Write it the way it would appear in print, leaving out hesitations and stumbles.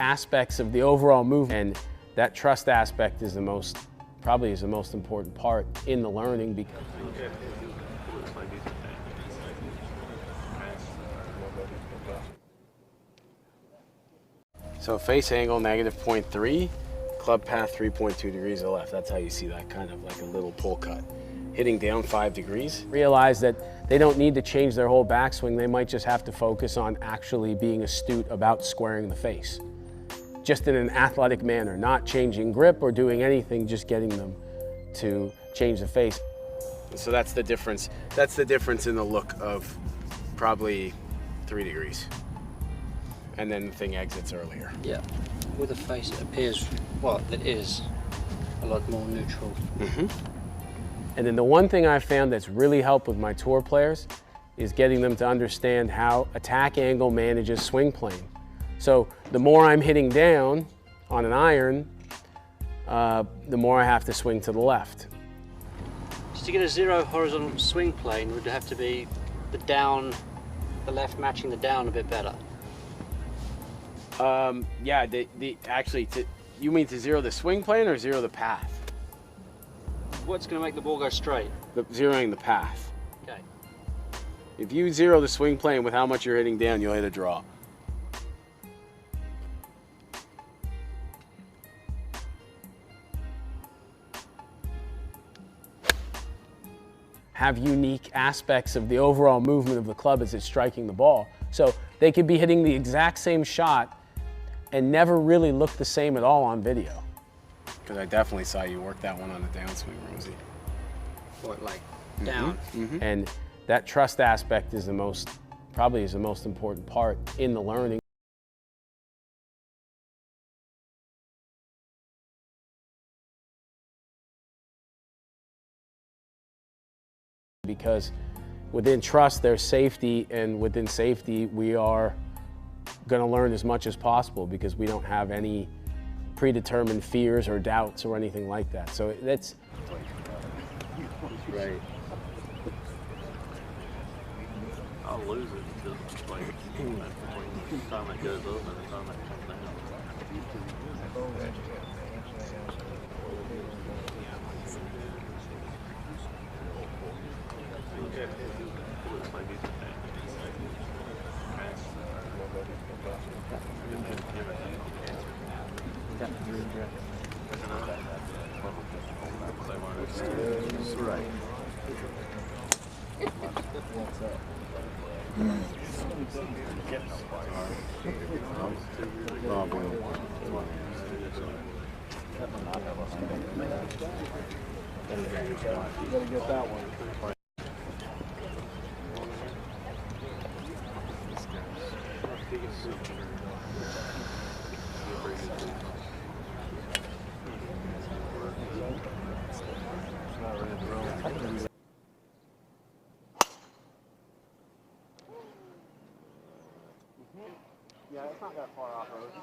aspects of the overall movement, and that trust aspect is probably the most important part in the learning. Because so face angle -0.3, club path 3.2 degrees to the left. That's how you see that kind of like a little pull cut. Hitting down 5 degrees. Realize that they don't need to change their whole backswing. They might just have to focus on actually being astute about squaring the face. Just in an athletic manner, not changing grip or doing anything, just getting them to change the face. So that's the difference. That's the difference in the look of probably 3 degrees. And then the thing exits earlier. Yeah, with the face it appears, well, it is a lot more neutral. And then the one thing I've found that's really helped with my tour players is getting them to understand how attack angle manages swing plane. So the more I'm hitting down on an iron, the more I have to swing to the left. Just to get a zero horizontal swing plane would have to be the down, the left matching the down a bit better. Yeah, actually, you mean to zero the swing plane or zero the path? What's going to make the ball go straight? Zeroing the path. Okay. If you zero the swing plane with how much you're hitting down, you'll hit a draw. Have unique aspects of the overall movement of the club as it's striking the ball. So they could be hitting the exact same shot and never really look the same at all on video. Because I definitely saw you work that one on the downswing, Rosie. What, like down? And that trust aspect is probably the most important part in the learning. Because within trust there's safety, and within safety we are going to learn as much as possible because we don't have any predetermined fears or doubts or anything like that. So that's right. I'll lose it because it's like between the time it goes up and the time it comes down. Yeah, it's not that far off, Rosie.